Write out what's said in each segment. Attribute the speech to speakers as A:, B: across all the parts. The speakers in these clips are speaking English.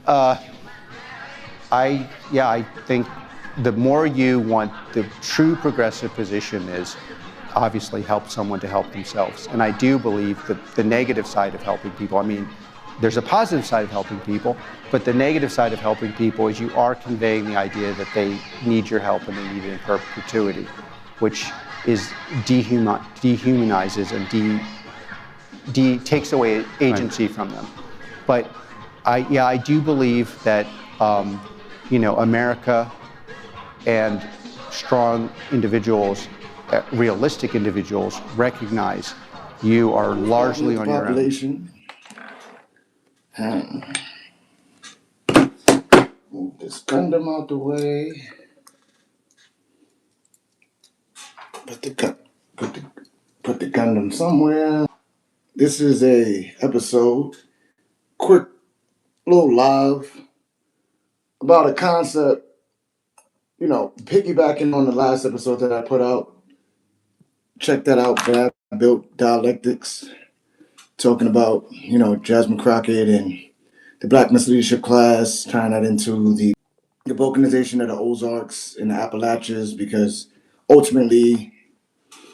A: Uh, I think the more you want, the true progressive position is obviously help someone to help themselves. And I do believe that the negative side of helping people, I mean, there's a positive side of helping people, but the negative side of helping people is you are conveying the idea that they need your help and they need it in perpetuity, which is dehumanizes and takes away agency from them. But I do believe that America and strong individuals, realistic individuals, recognize you are largely on your own.
B: Move this Gundam out the way. Put the Gundam somewhere. This is a episode, quick little live about a concept, piggybacking on the last episode that I put out. Check that out, Built Dialectics, talking about, Jasmine Crockett and the Black Mass Leadership class, tying that into the balkanization of the Ozarks and the Appalachians, because ultimately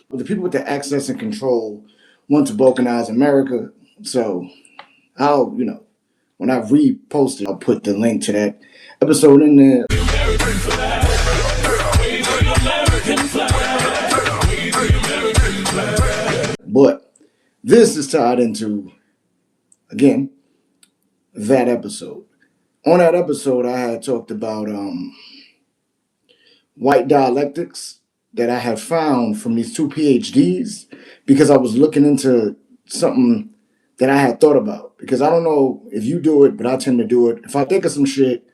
B: the people with the access and control want to balkanize America. So when I repost it, I'll put the link to that episode in there. But this is tied into, again, that episode. On that episode, I had talked about white dialectics that I had found from these two PhDs, because I was looking into something that I had thought about. Because I don't know if you do it, but I tend to do it. If I think of some shit,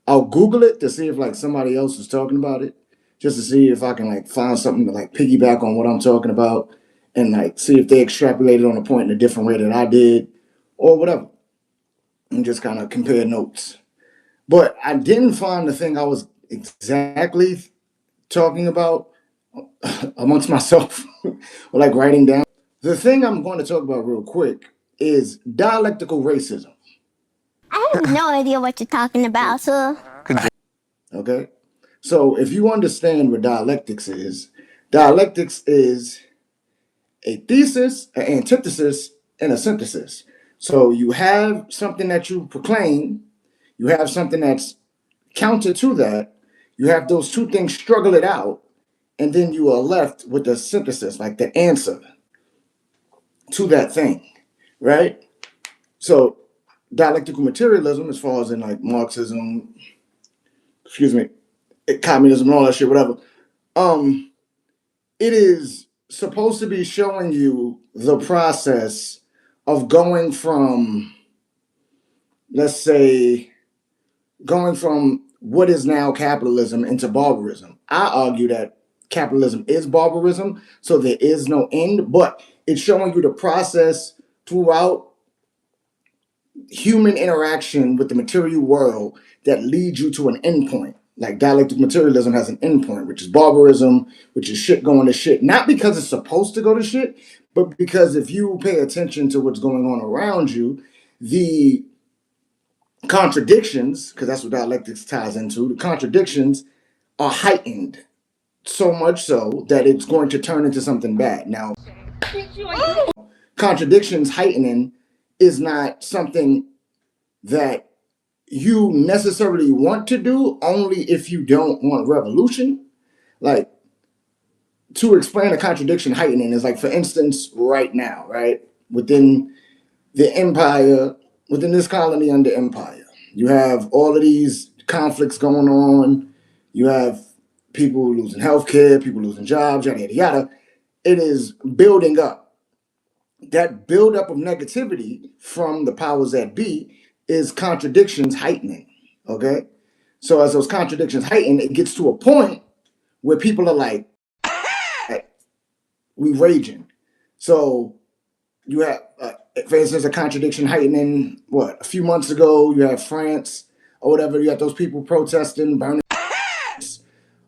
B: I'll Google it to see if somebody else is talking about it, just to see if I can find something to piggyback on what I'm talking about, and see if they extrapolated on a point in a different way that I did, or whatever, and just kind of compare notes. But I didn't find the thing I was exactly talking about amongst myself, or writing down. The thing I'm going to talk about real quick is dialectical racism.
C: I have no idea what you're talking about, sir.
B: Okay? So if you understand what dialectics is a thesis, an antithesis, and a synthesis. So you have something that you proclaim, you have something that's counter to that, you have those two things struggle it out, and then you are left with the synthesis, the answer to that thing, right? So dialectical materialism, as far as in Marxism, communism and all that shit, whatever, it is supposed to be showing you the process of going from, let's say, what is now capitalism into barbarism. I argue that capitalism is barbarism, so there is no end, but it's showing you the process throughout human interaction with the material world that leads you to an endpoint. Dialectic materialism has an endpoint, which is barbarism, which is shit going to shit. Not because it's supposed to go to shit, but because if you pay attention to what's going on around you, the contradictions, because that's what dialectics ties into, the contradictions are heightened so much so that it's going to turn into something bad. Now, contradictions heightening is not something that you necessarily want to do, only if you don't want revolution. To explain a contradiction heightening is for instance, right now, right? Within the empire, within this colony under empire, you have all of these conflicts going on. You have people losing healthcare, people losing jobs, yada, yada, yada. It is building up. That buildup of negativity from the powers that be is contradictions heightening, okay? So as those contradictions heighten, it gets to a point where people are we raging. So you have, for instance, a contradiction heightening, a few months ago, you have France or whatever, you have those people protesting, burning.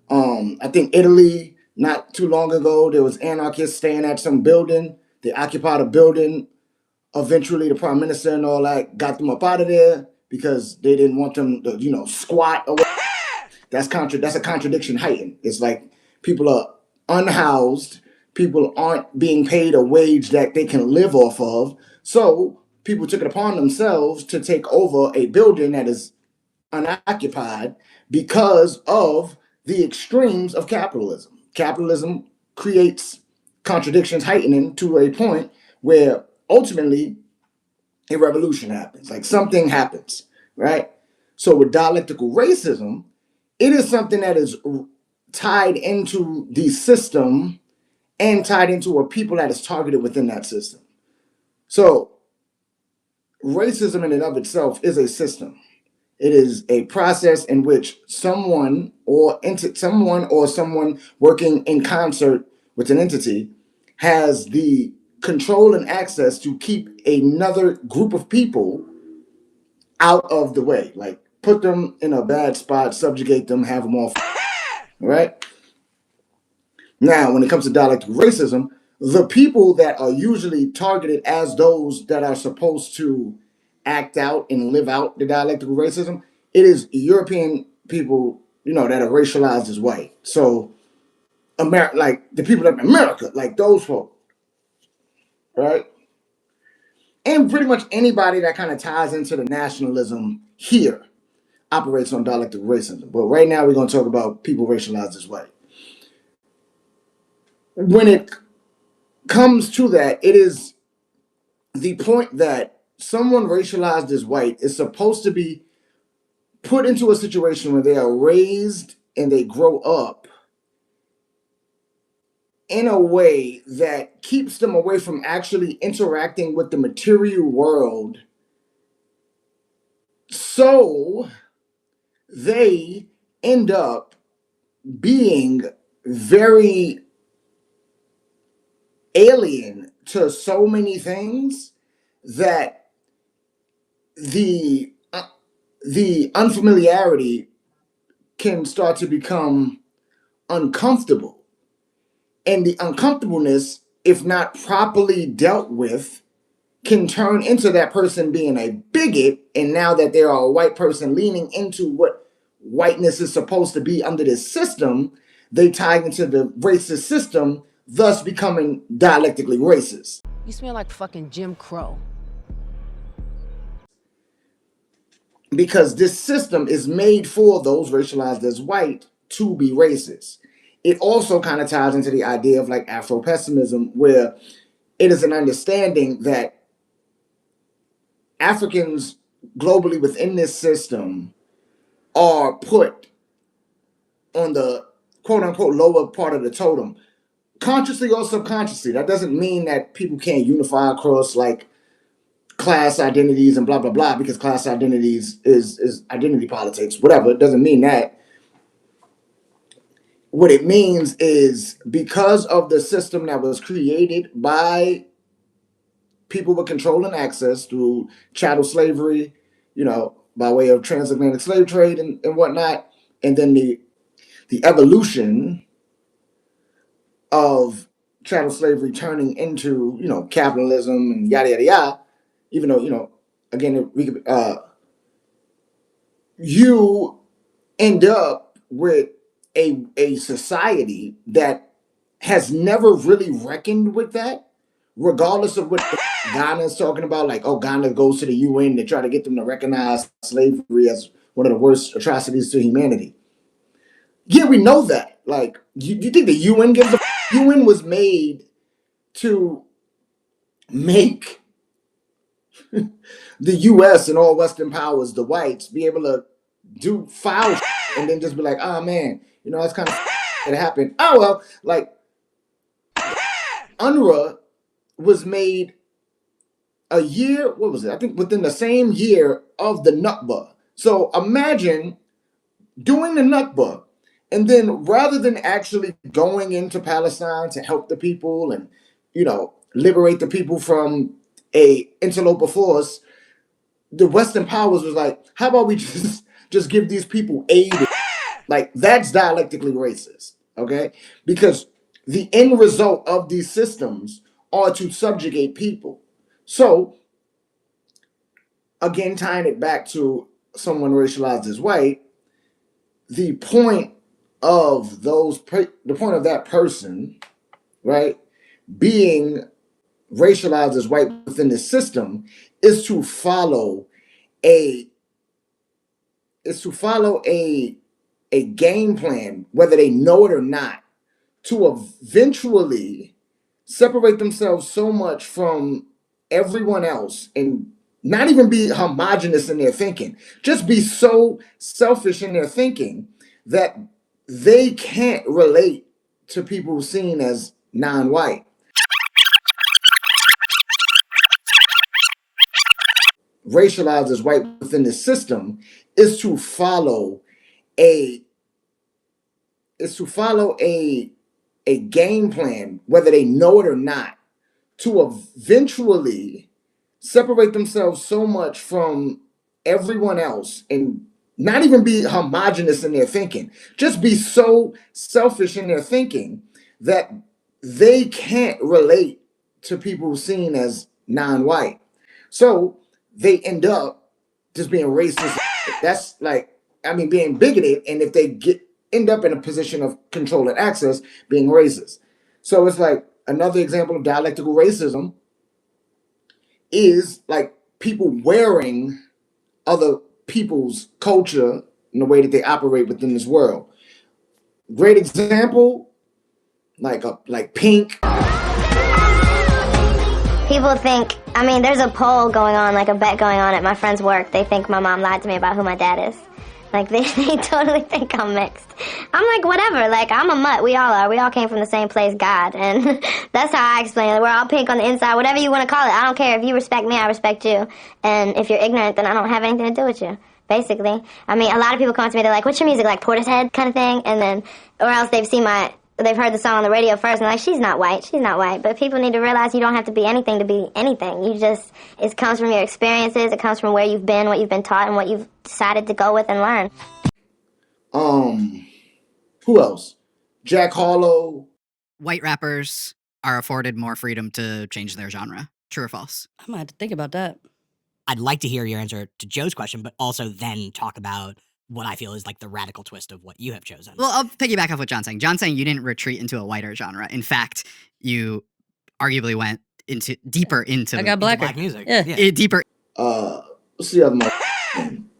B: I think Italy, not too long ago, there was anarchists staying at some building. They occupied a building. Eventually, the prime minister and all that got them up out of there because they didn't want them to, squat or whatever. That's a contradiction heightened. It's like people are unhoused, people aren't being paid a wage that they can live off of. So people took it upon themselves to take over a building that is unoccupied because of the extremes of capitalism. Capitalism creates contradictions heightening to a point where ultimately a revolution happens, like something happens, right? So with dialectical racism, it is something that is tied into the system and tied into a people that is targeted within that system. So racism in and of itself is a system. It is a process in which someone someone working in concert with an entity has the control and access to keep another group of people out of the way, like put them in a bad spot, subjugate them, have them all. Right? Now, when it comes to dialectical racism, the people that are usually targeted as those that are supposed to act out and live out the dialectical racism, it is European people, that are racialized as white. So, like the people in America, like those folks, right? And pretty much anybody that kind of ties into the nationalism here operates on dialectical racism. But right now, we're going to talk about people racialized as white. When it comes to that, it is the point that someone racialized as white is supposed to be put into a situation where they are raised and they grow up in a way that keeps them away from actually interacting with the material world, so they end up being very alien to so many things that the unfamiliarity can start to become uncomfortable. And the uncomfortableness, if not properly dealt with, can turn into that person being a bigot. And now that they are a white person leaning into what whiteness is supposed to be under this system, they tie into the racist system, thus becoming dialectically racist.
D: You smell like fucking Jim Crow.
B: Because this system is made for those racialized as white to be racist. It also kind of ties into the idea of like Afro-pessimism, where it is an understanding that Africans globally within this system are put on the quote unquote lower part of the totem, consciously or subconsciously. That doesn't mean that people can't unify across like class identities and blah blah blah, because class identities is identity politics, whatever. It doesn't mean that. What it means is because of the system that was created by people with control and access through chattel slavery, by way of transatlantic slave trade and whatnot, and then the evolution of chattel slavery turning into, capitalism and yada yada yada, even though, again, we could, you end up with a society that has never really reckoned with that, regardless of what Ghana is talking about. Like, oh, Ghana goes to the UN to try to get them to recognize slavery as one of the worst atrocities to humanity. Yeah, we know that. Like, you think the UN gives a UN was made to make the US and all Western powers, the whites, be able to do foul shit and then just be like, oh man, that's kind of it happened. Oh well, like UNRWA was made a year, what was it? I think within the same year of the Nakba. So imagine doing the Nakba, and then rather than actually going into Palestine to help the people and, liberate the people from a interloper force, the Western powers was like, how about we just give these people aid? Like, that's dialectically racist, okay? Because the end result of these systems are to subjugate people. So again, tying it back to someone racialized as white, the point of that person, right, being racialized as white within the system is to follow a game plan, whether they know it or not, to eventually separate themselves so much from everyone else and not even be homogenous in their thinking, just be so selfish in their thinking that they can't relate to people seen as non-white. Racialized as white within the system is to follow a game plan, whether they know it or not, to eventually separate themselves so much from everyone else and not even be homogenous in their thinking, just be so selfish in their thinking that they can't relate to people seen as non-white. So they end up just being racist. That's being bigoted. And if they end up in a position of control and access, being racist. So it's like another example of dialectical racism is like people wearing other people's culture in the way that they operate within this world. Great example, like Pink.
C: People think, there's a poll going on, like a bet going on at my friend's work. They think my mom lied to me about who my dad is. Like, they totally think I'm mixed. I'm like, whatever, like, I'm a mutt. We all are. We all came from the same place, God. And that's how I explain it. We're all pink on the inside, whatever you want to call it. I don't care. If you respect me, I respect you. And if you're ignorant, then I don't have anything to do with you, basically. A lot of people come to me, they're like, what's your music, like Portishead kind of thing? And then, or else they've heard the song on the radio first, and like, she's not white. But people need to realize you don't have to be anything to be anything. It comes from your experiences, it comes from where you've been, what you've been taught, and what you've decided to go with and learn.
B: Who else? Jack Harlow.
E: White rappers are afforded more freedom to change their genre. True or false?
F: I'm gonna have to think about that.
G: I'd like to hear your answer to Joe's question, but also then talk about what I feel is like the radical twist of what you have chosen.
E: Well, I'll piggyback off what John's saying. John's saying you didn't retreat into a whiter genre. In fact, you arguably went deeper into
F: I got blacker.
G: Black music.
F: Yeah.
E: Deeper.
B: What's the other one?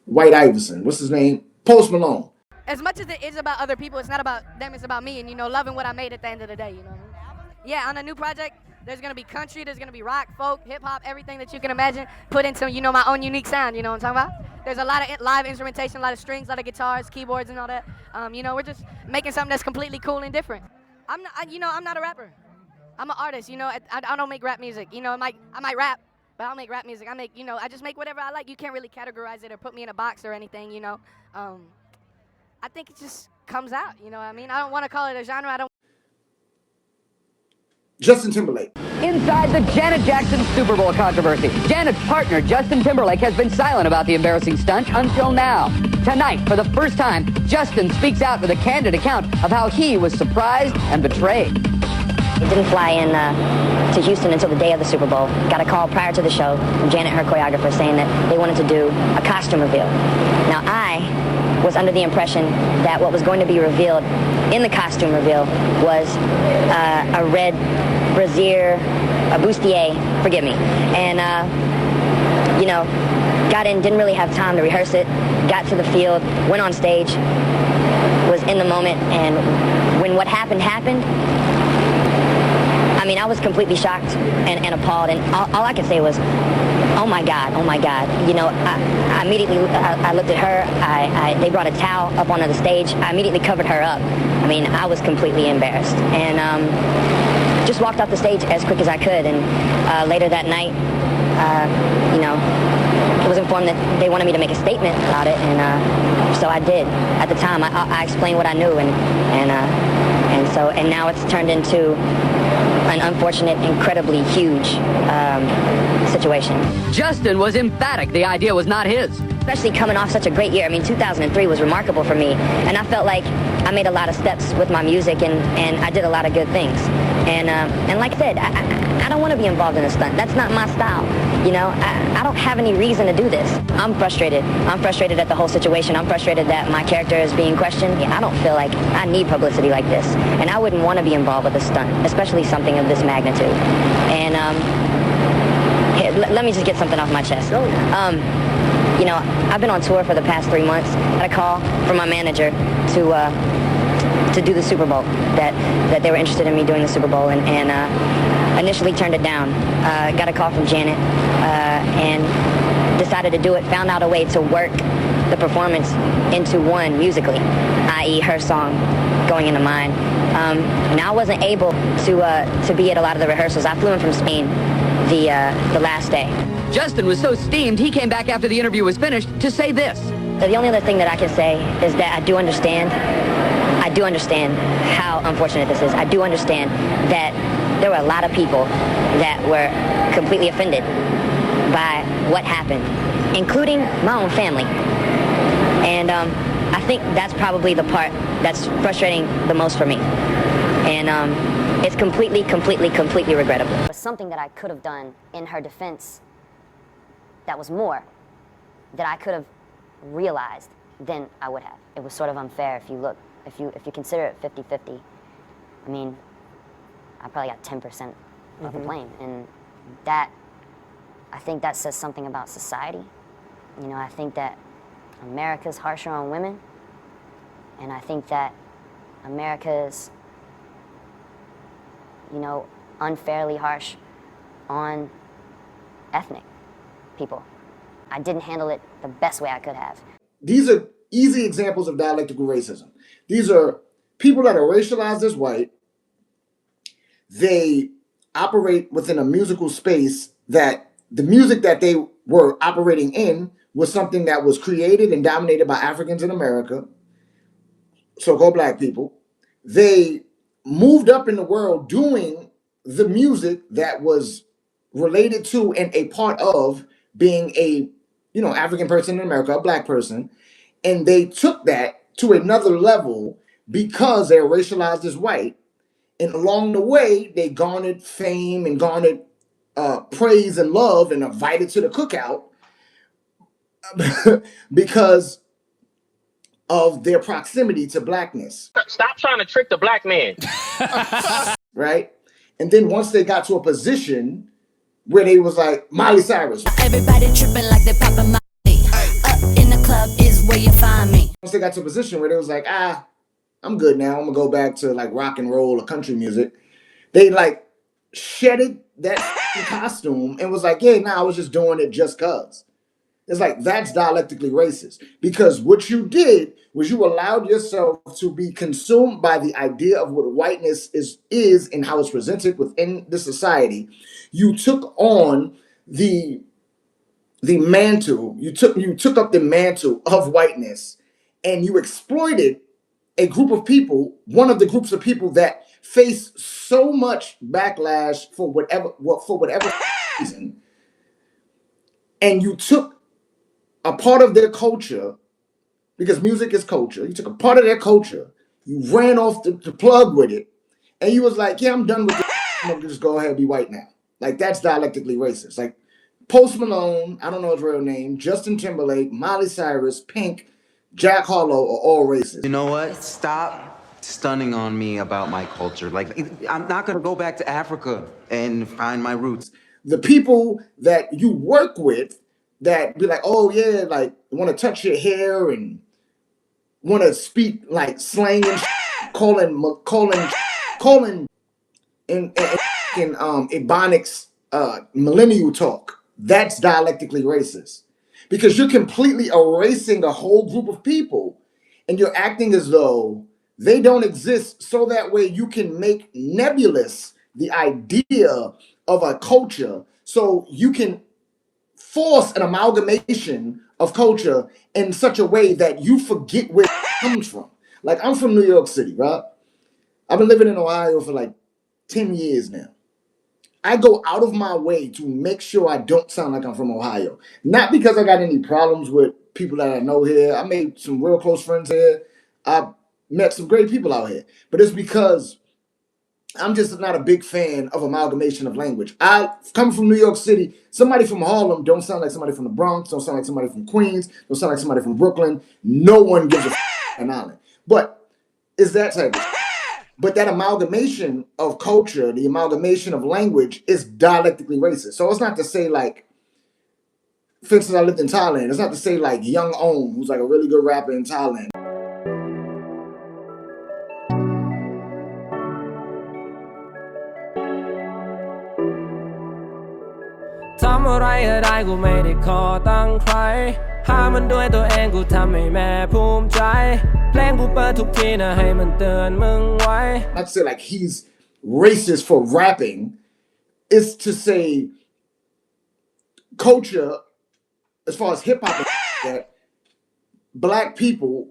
B: White Iverson. What's his name? Post Malone.
D: As much as it is about other people, it's not about them, it's about me and, loving what I made at the end of the day, Yeah, on a new project, there's going to be country, there's going to be rock, folk, hip-hop, everything that you can imagine, put into, my own unique sound, you know what I'm talking about? There's a lot of live instrumentation, a lot of strings, a lot of guitars, keyboards, and all that. We're just making something that's completely cool and different. I'm not a rapper. I'm an artist, I don't make rap music. I might rap, but I don't make rap music. I just make whatever I like. You can't really categorize it or put me in a box or anything, I think it just comes out, I don't want to call it a genre.
B: Justin Timberlake.
H: Inside the Janet Jackson Super Bowl controversy, Janet's partner, Justin Timberlake, has been silent about the embarrassing stunt until now. Tonight, for the first time, Justin speaks out with a candid account of how he was surprised and betrayed.
C: I didn't fly in to Houston until the day of the Super Bowl. Got a call prior to the show from Janet, her choreographer, saying that they wanted to do a costume reveal. Now, I was under the impression that what was going to be revealed in the costume reveal was a red brassiere, a bustier, forgive me. And, got in, didn't really have time to rehearse it, got to the field, went on stage, was in the moment, and when what happened, I was completely shocked and appalled, and all I could say was, oh my God. I immediately looked at her. They brought a towel up onto the stage. I immediately covered her up. I was completely embarrassed, and just walked off the stage as quick as I could. And later that night, I was informed that they wanted me to make a statement about it, and so I did. At the time, I explained what I knew, and now it's turned into an unfortunate, incredibly huge situation.
H: Justin was emphatic the idea was not his.
C: Especially coming off such a great year. 2003 was remarkable for me, and I felt like I made a lot of steps with my music, and I did a lot of good things. And like I said, I don't want to be involved in a stunt. That's not my style.
F: You know, I don't have any reason to do this. I'm frustrated. I'm frustrated at the whole situation. I'm frustrated that my character is being questioned. I don't feel like I need publicity like this. And I wouldn't want to be involved with a stunt, especially something of this magnitude. And here, let me just get something off my chest. You know, I've been on tour for the past 3 months. I had a call from my manager to do the Super Bowl, that they were interested in me doing the Super Bowl, and initially turned it down. Got a call from Janet and decided to do it, found out a way to work the performance into one musically, i.e. her song going into mine. Now I wasn't able to be at a lot of the rehearsals. I flew in from Spain the last day.
H: Justin was so steamed, he came back after the interview was finished to say this.
F: So the only other thing that I can say is that I do understand how unfortunate this is. I do understand that there were a lot of people that were completely offended by what happened, including my own family. And I think that's probably the part that's frustrating the most for me. And it's completely regrettable. It was something that I could have done in her defense that was more that I could have realized than I would have. It was sort of unfair if you consider it 50-50. I mean, I probably got 10% of the blame, and that, I think that says something about society. You know, I think that America's harsher on women, and I think that America's, you know, unfairly harsh on ethnic people. I didn't handle it the best way I could have.
B: These are easy examples of dialectical racism. These are people that are racialized as white. They operate within a musical space that the music that they were operating in was something that was created and dominated by Africans in America, so-called black people. They moved up in the world doing the music that was related to and a part of being a, you know, African person in America, a black person, and they took that to another level because they're racialized as white. And along the way, they garnered fame and garnered praise and love and invited to the cookout because of their proximity to blackness.
I: Stop trying to trick the black man.
B: Right? And then once they got to a position where they was like, Miley Cyrus.
J: Everybody tripping like they popping Miley. Up in the club is where you find me.
B: Once they got to a position where they was like, I'm good now. I'm gonna go back to like rock and roll or country music. They like shedded that costume and was like, yeah, I was just doing it just cause. It's like, that's dialectically racist, because what you did was you allowed yourself to be consumed by the idea of what whiteness is and how it's presented within the society. You took on the mantle, you took up the mantle of whiteness, and you exploited a group of people, one of the groups of people that face so much backlash for whatever reason, and you took a part of their culture, because music is culture. You took a part of their culture, you ran off the plug with it, and you was like, yeah, I'm done with this. I'm gonna just go ahead and be white now. Like, that's dialectically racist. Like, Post Malone, I don't know his real name, Justin Timberlake, Miley Cyrus, Pink, Jack Harlow are all racist.
K: You know what? Stop stunning on me about my culture. Like, I'm not gonna go back to Africa and find my roots.
B: The people that you work with that be like, oh yeah, like want to touch your hair and want to speak like slang and calling in Ebonics millennial talk. That's dialectically racist, because you're completely erasing a whole group of people and you're acting as though they don't exist, so that way you can make nebulous the idea of a culture, so you can force an amalgamation of culture in such a way that you forget where it comes from. Like, I'm from New York City, right? I've been living in Ohio for like 10 years now. I go out of my way to make sure I don't sound like I'm from Ohio. Not because I got any problems with people that I know here. I made some real close friends here. I met some great people out here. But it's because I'm just not a big fan of amalgamation of language. I come from New York City. Somebody from Harlem don't sound like somebody from the Bronx, don't sound like somebody from Queens, don't sound like somebody from Brooklyn. No one gives a an island. But is that type of but that amalgamation of culture, the amalgamation of language is dialectically racist. So it's not to say like, for instance, I lived in Thailand. It's not to say like Young Om, who's like a really good rapper in Thailand. Not to say like he's racist for rapping. It's to say culture, as far as hip hop, that black people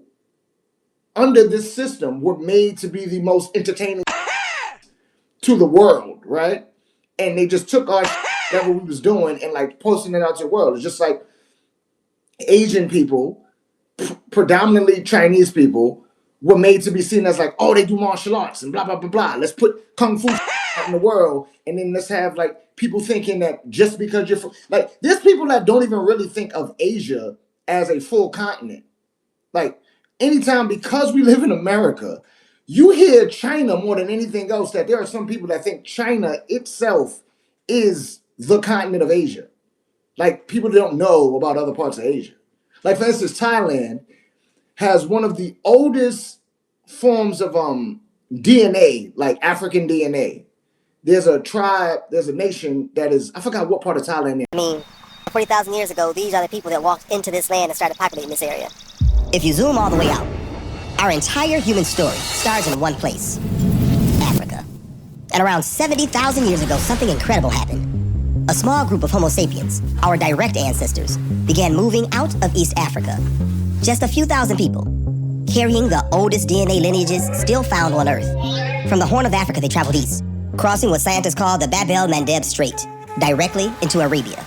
B: under this system were made to be the most entertaining to the world, right? And they just took our that what we was doing and like posting it out to the world. It's just like Asian people, predominantly Chinese people, were made to be seen as like, oh, they do martial arts and blah, blah, blah, blah. Let's put kung fu out in the world. And then let's have like people thinking that just because you're like, there's people that don't even really think of Asia as a full continent. Like anytime, because we live in America, you hear China more than anything else, that there are some people that think China itself is the continent of Asia. Like people don't know about other parts of Asia. Like for instance, Thailand has one of the oldest forms of DNA, like African DNA. There's a tribe, there's a nation that is, I forgot what part of Thailand.
F: I mean, 40,000 years ago, these are the people that walked into this land and started populating this area. If you zoom all the way out, our entire human story starts in one place, Africa. And around 70,000 years ago, something incredible happened. A small group of Homo sapiens, our direct ancestors, began moving out of East Africa. Just a few thousand people, carrying the oldest DNA lineages still found on Earth. From the Horn of Africa, they traveled east, crossing what scientists call the Bab el-Mandeb Strait, directly into Arabia.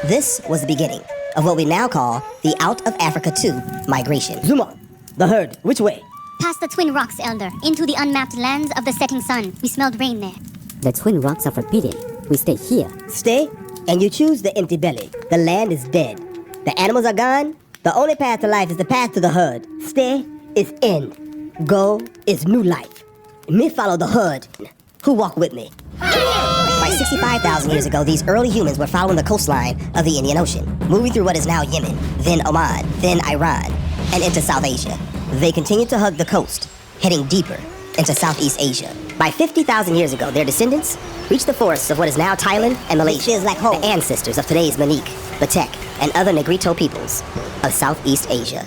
F: This was the beginning of what we now call the Out of Africa 2 migration.
H: Zoom on. The herd, which way?
L: Past the Twin Rocks, Elder, into the unmapped lands of the setting sun. We smelled rain there.
F: The Twin Rocks are forbidden. We stay here. Stay, and you choose the empty belly. The land is dead. The animals are gone. The only path to life is the path to the herd. Stay is end. Go is new life. Me follow the herd. Who walk with me? By 65,000 years ago, these early humans were following the coastline of the Indian Ocean, moving through what is now Yemen, then Oman, then Iran, and into South Asia. They continued to hug the coast, heading deeper into Southeast Asia. By 50,000 years ago, their descendants reached the forests of what is now Thailand and Malaysia, like home. The ancestors of today's Manique, Batek, and other Negrito peoples of Southeast Asia.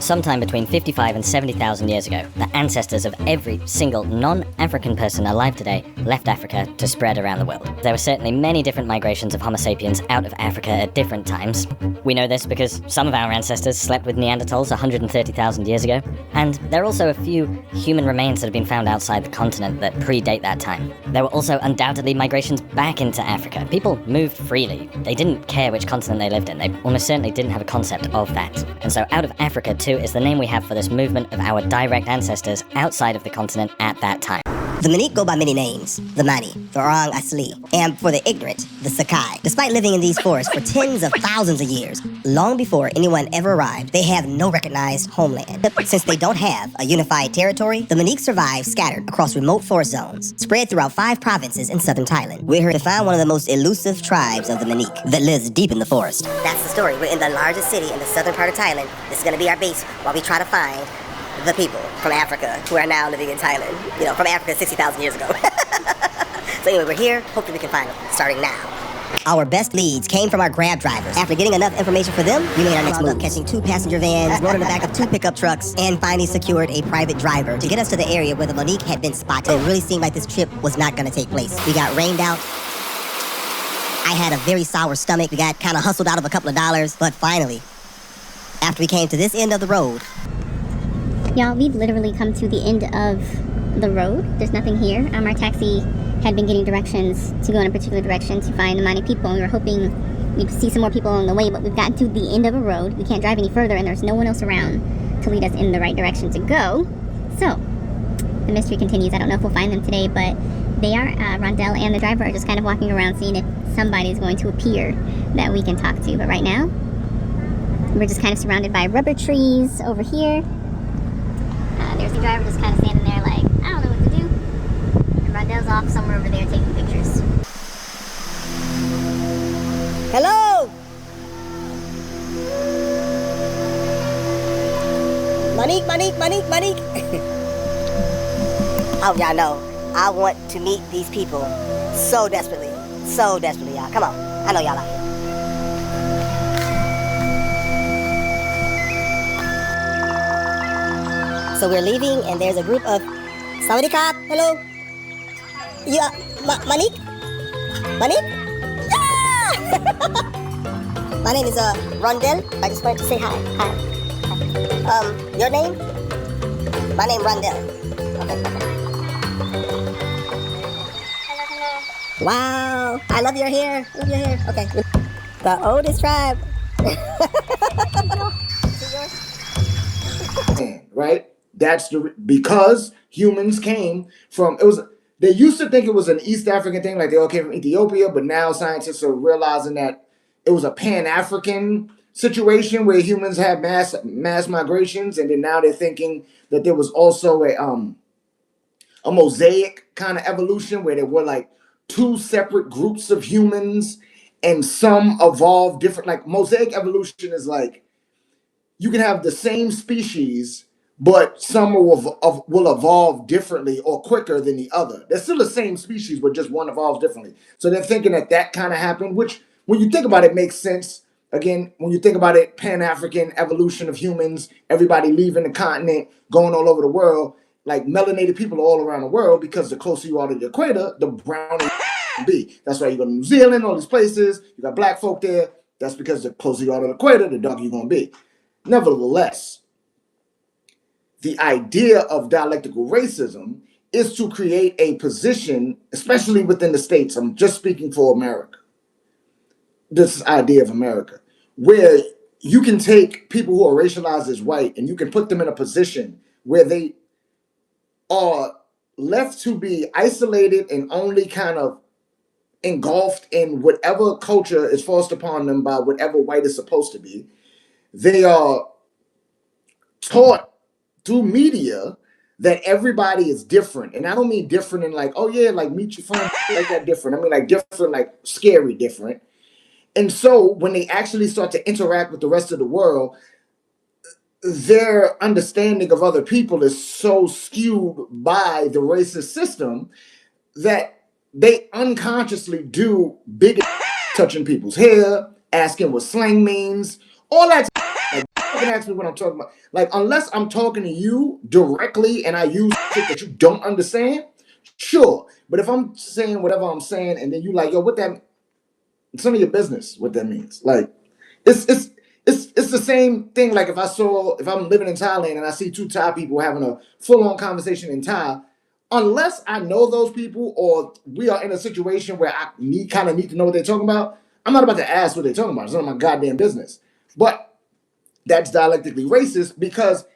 M: Sometime between 55 and 70,000 years ago, the ancestors of every single non-African person alive today left Africa to spread around the world. There were certainly many different migrations of Homo sapiens out of Africa at different times. We know this because some of our ancestors slept with Neanderthals 130,000 years ago, and there are also a few human remains that have been found outside the continent that predate that time. There were also undoubtedly migrations back into Africa. People moved freely. They didn't care which continent they lived in. They almost certainly didn't have a concept of that. And so out of Africa too is the name we have for this movement of our direct ancestors outside of the continent at that time.
F: The Manique go by many names: the Mani, the Orang Asli, and for the ignorant, the Sakai. Despite living in these forests for tens of thousands of years, long before anyone ever arrived, they have no recognized homeland. Since they don't have a unified territory, the Manique survive scattered across remote forest zones, spread throughout 5 provinces in southern Thailand. We're here to find one of the most elusive tribes of the Manique that lives deep in the forest. That's the story. We're in the largest city in the southern part of Thailand. This is going to be our base while we try to find the people from Africa who are now living in Thailand. You know, from Africa 60,000 years ago. So anyway, we're here. Hopefully we can find them, starting now. Our best leads came from our Grab drivers. After getting enough information for them, we made our next move, catching 2 passenger vans, rode in the back of 2 pickup trucks, and finally secured a private driver to get us to the area where the Manique had been spotted. It really seemed like this trip was not going to take place. We got rained out. I had a very sour stomach. We got kind of hustled out of a couple of dollars, but finally, after we came to this end of the road,
L: Y'all, we've literally come to the end of the road. There's nothing here. Our taxi had been getting directions to go in a particular direction to find the Mani people, and we were hoping we'd see some more people on the way, but we've gotten to the end of a road. We can't drive any further, and there's no one else around to lead us in the right direction to go. So, the mystery continues. I don't know if we'll find them today, but they are, Rondell and the driver are just kind of walking around seeing if somebody is going to appear that we can talk to. But right now, we're just kind of surrounded by rubber trees over here. There's the driver just kind of standing there like, I don't know what to do. And Rondell's off somewhere over there taking pictures.
N: Hello! Monique. Oh, y'all know, I want to meet these people so desperately, y'all. Come on, I know y'all out here. So we're leaving, and there's a group of... Sawadee-ka, hello? You are... Monique? Yeah! My name is Rondell. I just wanted to say hi. Your name? My name Rondell. Okay. Wow, I love your hair. Okay. The oldest tribe.
B: Right? That's because humans came from, they used to think it was an East African thing, like they all came from Ethiopia, but now scientists are realizing that it was a Pan-African situation where humans had mass migrations, and then now they're thinking that there was also a mosaic kind of evolution where there were like two separate groups of humans and some evolved different. Like mosaic evolution is like you can have the same species, but some will evolve differently or quicker than the other. They're still the same species, but just one evolves differently. So they're thinking that kind of happened, which when you think about it makes sense. Again, when you think about it, Pan-African evolution of humans, everybody leaving the continent, going all over the world, like melanated people are all around the world because the closer you are to the equator, the browner you be. That's why you go to New Zealand, all these places, you got black folk there. That's because the closer you are to the equator, the darker you're going to be. Nevertheless, the idea of dialectical racism is to create a position, especially within the States. I'm just speaking for America. This idea of America, where you can take people who are racialized as white and you can put them in a position where they are left to be isolated and only kind of engulfed in whatever culture is forced upon them by whatever white is supposed to be. They are taught through media that everybody is different. And I don't mean different in like, oh yeah, like meet your friend, like that different. I mean like different, like scary different. And so when they actually start to interact with the rest of the world, their understanding of other people is so skewed by the racist system that they unconsciously do big touching people's hair, asking what slang means, all that. Like, you can ask me what I'm talking about. Like, unless I'm talking to you directly and I use shit that you don't understand, sure. But if I'm saying whatever I'm saying and then you like, yo, what that, it's none of your business what that means. Like, it's the same thing. Like if I'm living in Thailand and I see two Thai people having a full-on conversation in Thai, unless I know those people or we are in a situation where I need to know what they're talking about, I'm not about to ask what they're talking about. It's none of my goddamn business. But that's dialectically racist because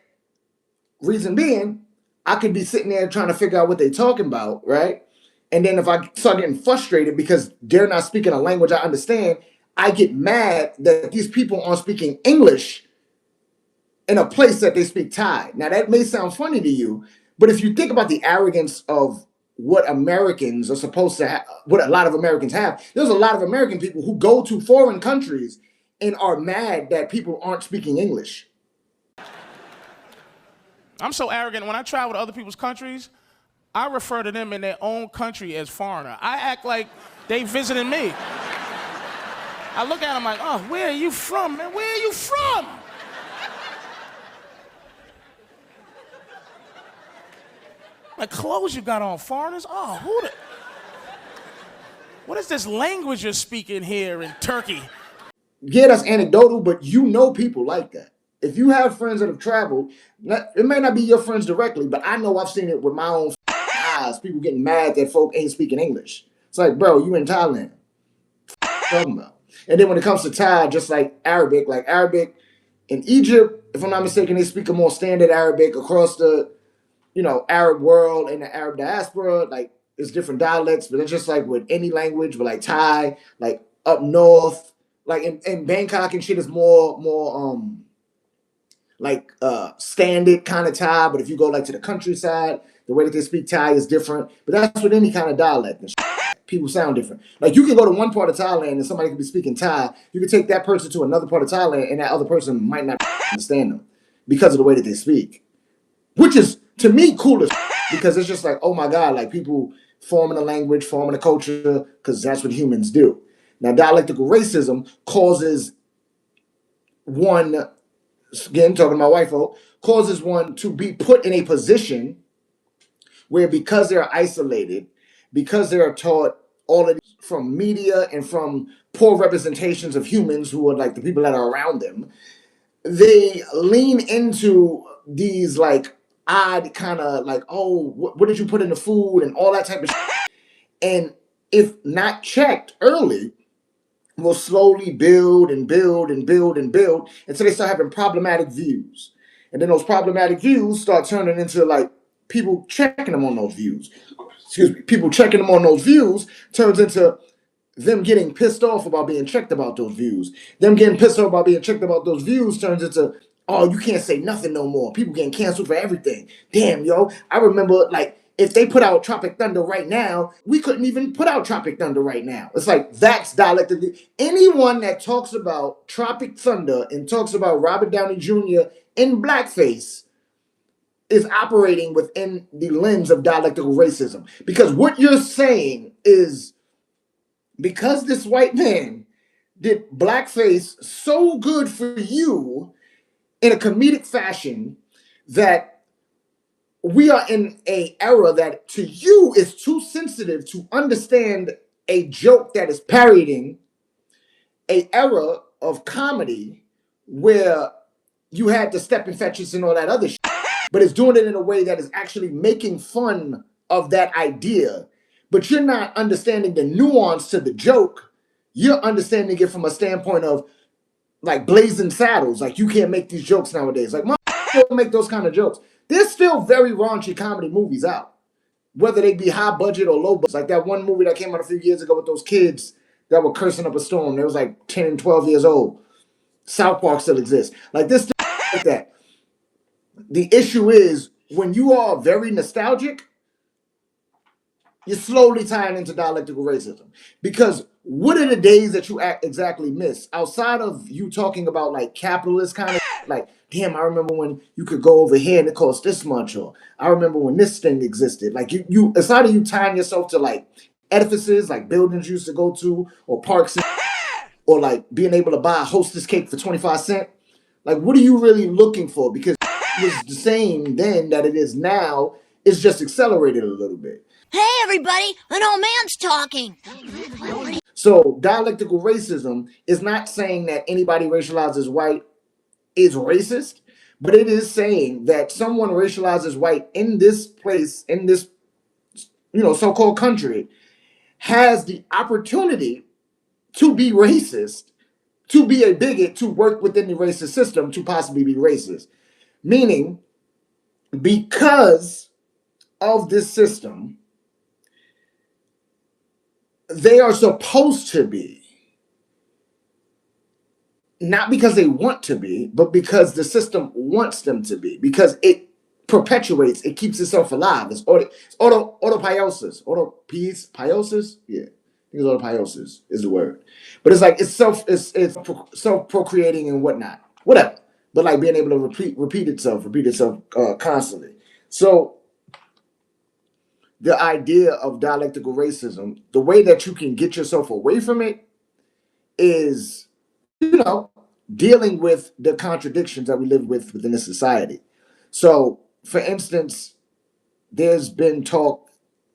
B: reason being, I could be sitting there trying to figure out what they're talking about, right? And then if I start getting frustrated because they're not speaking a language I understand, I get mad that these people aren't speaking English in a place that they speak Thai. Now, that may sound funny to you, but if you think about the arrogance of what Americans are supposed to have, what a lot of Americans have, there's a lot of American people who go to foreign countries and are mad that people aren't speaking English.
O: I'm so arrogant. When I travel to other people's countries, I refer to them in their own country as foreigner. I act like they visiting me. I look at them like, oh, where are you from, man? Where are you from? Like clothes you got on, foreigners? Oh, what is this language you're speaking here in Turkey?
B: Yeah, that's anecdotal, but you know people like that. If you have friends that have traveled, it may not be your friends directly, but I know I've seen it with my own eyes. People getting mad that folk ain't speaking English. It's like, bro, you in Thailand. Talking about. And then when it comes to Thai, just like Arabic in Egypt, if I'm not mistaken, they speak a more standard Arabic across the Arab world and the Arab diaspora, like it's different dialects, but it's just like with any language, but like Thai, like up north, like in Bangkok and shit is more like standard kind of Thai, but if you go like to the countryside, the way that they speak Thai is different. But that's with any kind of dialect. And people sound different. Like you can go to one part of Thailand and somebody could be speaking Thai. You can take that person to another part of Thailand and that other person might not understand them because of the way that they speak. Which is to me cool as because it's just like, oh my God, like people forming a language, forming a culture, because that's what humans do. Now, dialectical racism causes one, again, talking to my wife, causes one to be put in a position where because they're isolated, because they're taught all of these from media and from poor representations of humans who are like the people that are around them, they lean into these like odd kind of like, oh, what did you put in the food and all that type of shit. And if not checked early, will slowly build and build and build and build until they start having problematic views. And then those problematic views start turning into like people checking them on those views. Excuse me, people checking them on those views turns into them getting pissed off about being checked about those views. Them getting pissed off about being checked about those views turns into, oh, you can't say nothing no more. People getting canceled for everything. Damn, yo. I remember, like, if they put out Tropic Thunder right now, we couldn't even put out Tropic Thunder right now. It's like, that's dialectically. Anyone that talks about Tropic Thunder and talks about Robert Downey Jr. in blackface is operating within the lens of dialectical racism. Because what you're saying is, because this white man did blackface so good for you in a comedic fashion that we are in an era that to you is too sensitive to understand a joke that is parodying a era of comedy where you had the step and fetches and all that other shit, but it's doing it in a way that is actually making fun of that idea. But you're not understanding the nuance to the joke. You're understanding it from a standpoint of like blazing saddles. Like you can't make these jokes nowadays. Like don't make those kind of jokes. There's still very raunchy comedy movies out, whether they be high budget or low budget. Like that one movie that came out a few years ago with those kids that were cursing up a storm. They was like 10 and 12 years old. South Park still exists. Like this, like that. The issue is when you are very nostalgic, you're slowly tying into dialectical racism. Because what are the days that you exactly miss? Outside of you talking about like capitalist kind of like, damn, I remember when you could go over here and it cost this much, or I remember when this thing existed. Like you aside of you tying yourself to like edifices, like buildings you used to go to, or parks, or like being able to buy a Hostess cake for 25 cents. Like, what are you really looking for? Because it was the same then that it is now. It's just accelerated a little bit.
J: Hey, everybody, an old man's talking.
B: So dialectical racism is not saying that anybody racialized as white is racist, but it is saying that someone racialized as white in this place, in this, so-called country, has the opportunity to be racist, to be a bigot, to work within the racist system, to possibly be racist. Meaning, because of this system, they are supposed to be, not because they want to be, but because the system wants them to be, because it perpetuates, it keeps itself alive. It's autopiosis. Autopiosis? Yeah. I think it's autopiosis is the word. But it's like it's self-procreating and whatnot. Whatever. But like being able to repeat itself constantly. So the idea of dialectical racism, the way that you can get yourself away from it is, dealing with the contradictions that we live with within the society. So, for instance, there's been talk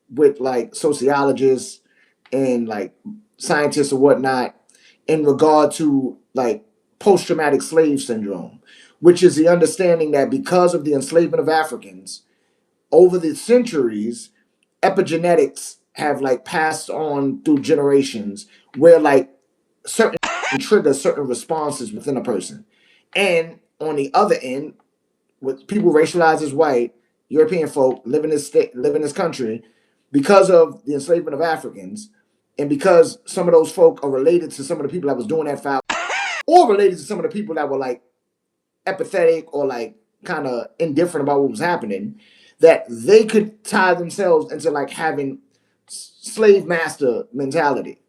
B: with like sociologists and like scientists or whatnot in regard to like post-traumatic slave syndrome, which is the understanding that because of the enslavement of Africans over the centuries, epigenetics have like passed on through generations where like certain trigger certain responses within a person. And on the other end, with people racialized as white, European folk live in this state, live in this country because of the enslavement of Africans, and because some of those folk are related to some of the people that was doing that foul, or related to some of the people that were like apathetic or like kind of indifferent about what was happening, that they could tie themselves into like having slave master mentality.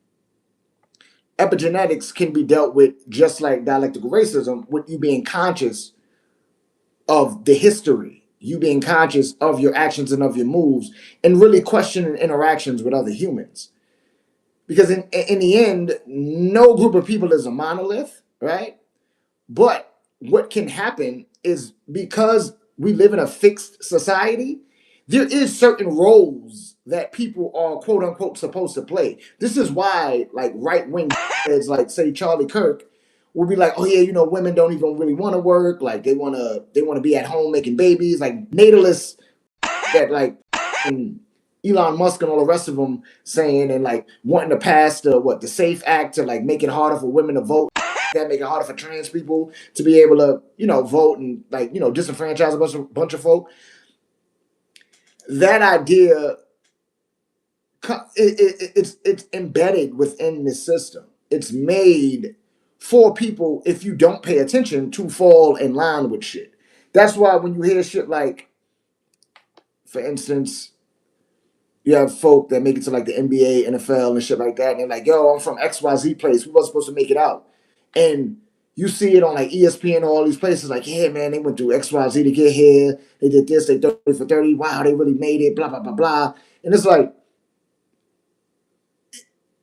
B: Epigenetics can be dealt with just like dialectical racism, with you being conscious of the history, you being conscious of your actions and of your moves, and really questioning interactions with other humans. Because in the end, no group of people is a monolith, right? But what can happen is, because we live in a fixed society, there is certain roles that people are quote unquote supposed to play. This is why like right wing heads like say Charlie Kirk will be like, oh yeah, women don't even really want to work, like they want to be at home making babies, like natalists that like and Elon Musk and all the rest of them saying, and like wanting to pass the SAFE Act to like make it harder for women to vote, that make it harder for trans people to be able to vote, and like disenfranchise a bunch of folk. That idea, it's embedded within the system. It's made for people, if you don't pay attention, to fall in line with shit. That's why when you hear shit like, for instance, you have folk that make it to like the NBA, NFL, and shit like that, and they're like, yo, I'm from XYZ place. We wasn't supposed to make it out. And you see it on like ESPN or all these places, like, yeah, man, they went through XYZ to get here. They did this, they 30 for 30. Wow, they really made it, blah, blah, blah, blah. And it's like,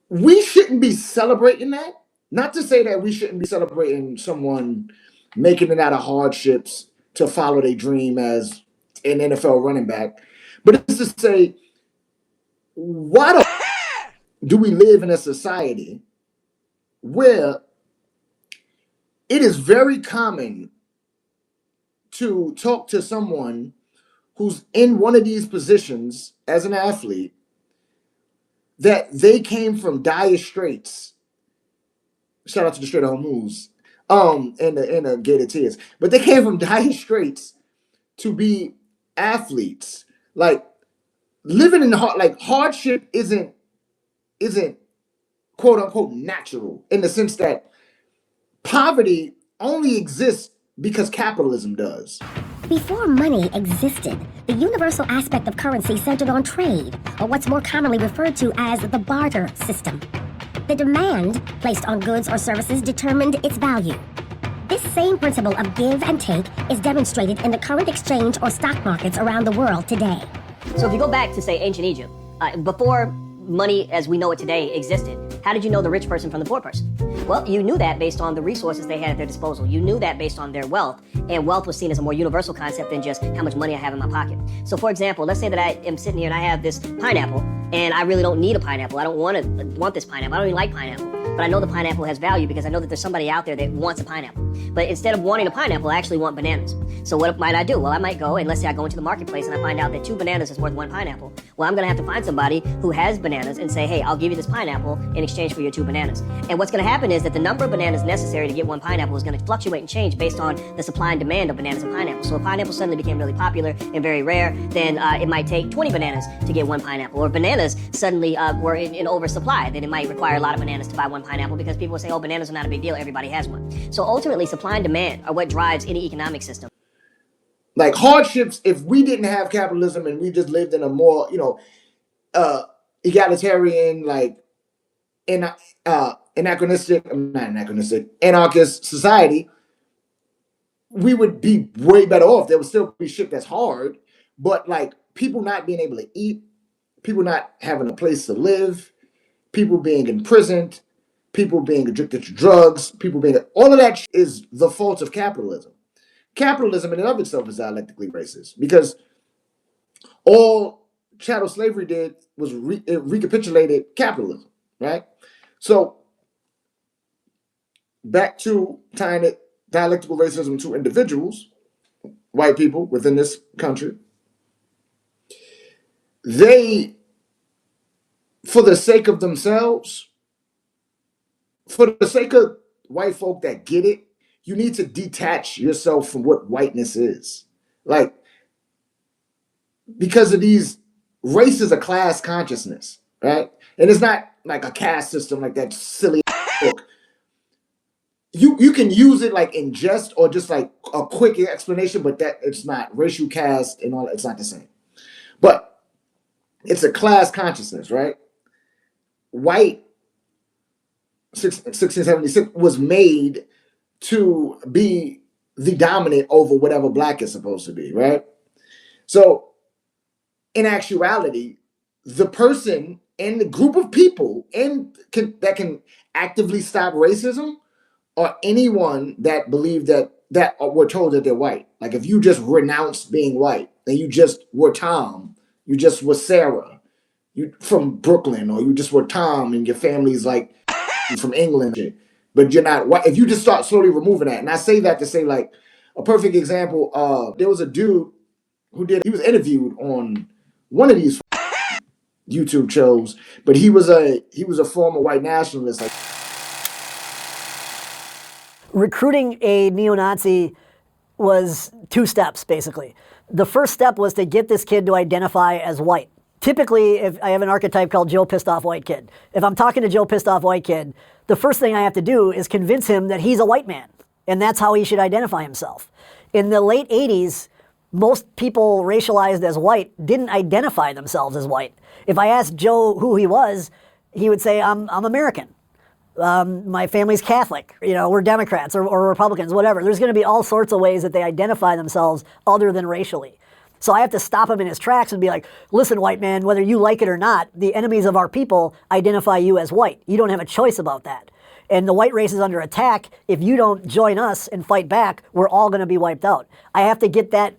B: we shouldn't be celebrating that. Not to say that we shouldn't be celebrating someone making it out of hardships to follow their dream as an NFL running back. But it's to say, why the do we live in a society where it is very common to talk to someone who's in one of these positions as an athlete, that they came from dire straits? Shout out to the Straight Home Moves, and the Gator Tears. But they came from dire straits to be athletes. Like, living in hardship isn't quote unquote natural, in the sense that poverty only exists because capitalism does.
P: Before money existed, the universal aspect of currency centered on trade, or what's more commonly referred to as the barter system. The demand placed on goods or services determined its value. This same principle of give and take is demonstrated in the current exchange or stock markets around the world today.
Q: So if you go back to, say, ancient Egypt, before money as we know it today existed, how did you know the rich person from the poor person? Well, you knew that based on the resources they had at their disposal. You knew that based on their wealth, and wealth was seen as a more universal concept than just how much money I have in my pocket. So for example, let's say that I am sitting here and I have this pineapple, and I really don't need a pineapple. I don't want this pineapple. I don't even like pineapple. But I know the pineapple has value because I know that there's somebody out there that wants a pineapple. But instead of wanting a pineapple, I actually want bananas. So what might I do? Well, I might go, and let's say I go into the marketplace and I find out that 2 bananas is worth 1 pineapple. Well, I'm going to have to find somebody who has bananas and say, hey, I'll give you this pineapple in exchange for your 2 bananas. And what's going to happen is that the number of bananas necessary to get 1 pineapple is going to fluctuate and change based on the supply and demand of bananas and pineapples. So if pineapple suddenly became really popular and very rare, then it might take 20 bananas to get 1 pineapple. Or bananas suddenly were in oversupply, then it might require a lot of bananas to buy 1 pineapple, because people say, oh, bananas are not a big deal, everybody has one. So ultimately, supply and demand are what drives any economic system.
B: Like hardships, if we didn't have capitalism and we just lived in a more, egalitarian, like anarchist society, we would be way better off. There would still be shit that's hard, but like people not being able to eat, people not having a place to live, people being imprisoned, people being addicted to drugs, all of that is the fault of capitalism. Capitalism in and of itself is dialectically racist, because all chattel slavery did was it recapitulated capitalism, right? So back to tying it, dialectical racism to individuals, white people within this country, they, for the sake of themselves, for the sake of white folk that get it, you need to detach yourself from what whiteness is. Like, because of these race is a class consciousness, right? And it's not like a caste system like that silly book. You can use it like in jest or just like a quick explanation, but that it's not racial caste and all that. It's not the same. But it's a class consciousness, right? White 1676 was made to be the dominant over whatever black is supposed to be, right? So in actuality, the person and the group of people that can actively stop racism are anyone that believe that were told that they're white. Like if you just renounced being white and you just were Tom, you just were Sarah, you from Brooklyn, or you just were Tom and your family's like from England, but you're not white. If you just start slowly removing that, and I say that to say like a perfect example, there was a dude he was interviewed on one of these YouTube shows, but he was a former white nationalist. Like,
R: recruiting a neo-Nazi was 2 steps, basically. The first step was to get this kid to identify as white. Typically, if I have an archetype called Joe Pissed Off White Kid. If I'm talking to Joe Pissed Off White Kid, the first thing I have to do is convince him that he's a white man, and that's how he should identify himself. In the late 80s, most people racialized as white didn't identify themselves as white. If I asked Joe who he was, he would say, I'm American. My family's Catholic, we're Democrats or Republicans, whatever. There's going to be all sorts of ways that they identify themselves other than racially. So I have to stop him in his tracks and be like, listen, white man, whether you like it or not, the enemies of our people identify you as white. You don't have a choice about that. And the white race is under attack. If you don't join us and fight back, we're all going to be wiped out. I have to get that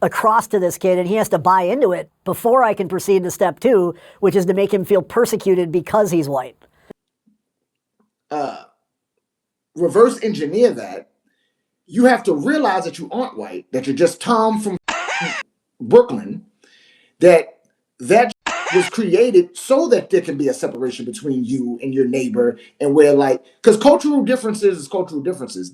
R: across to this kid, and he has to buy into it before I can proceed to step 2, which is to make him feel persecuted because he's white.
B: Reverse engineer that. You have to realize that you aren't white, that you're just Tom from Brooklyn, that was created so that there can be a separation between you and your neighbor, and where because cultural differences is cultural differences.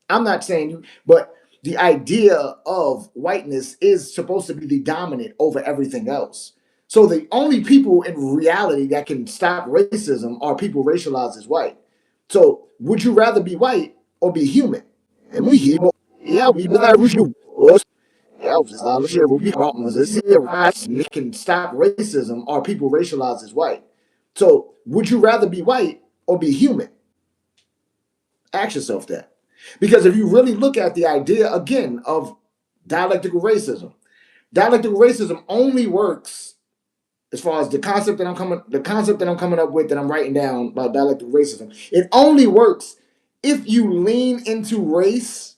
B: I'm not saying you, but the idea of whiteness is supposed to be the dominant over everything else. So the only people in reality that can stop racism are people racialized as white. So would you rather be white or be human? And we human. Yeah, we can stop racism are people racialized as white. So would you rather be white or be human? Ask yourself that. Because if you really look at the idea again of dialectical racism only works as far as the concept that I'm coming up with, that I'm writing down about dialectical racism. It only works if you lean into race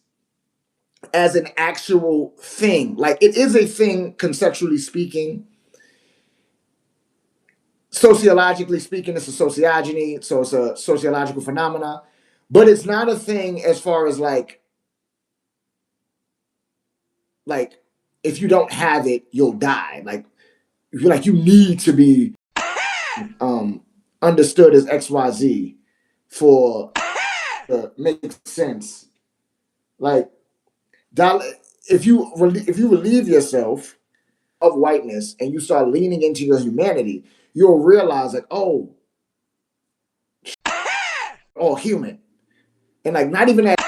B: as an actual thing. Like it is a thing conceptually speaking. Sociologically speaking, it's a sociogeny, so it's a sociological phenomena. But it's not a thing as far as like if you don't have it, you'll die. Like you need to be understood as XYZ for to make sense. Like if you relieve yourself of whiteness and you start leaning into your humanity, you'll realize like, oh, human. And like not even that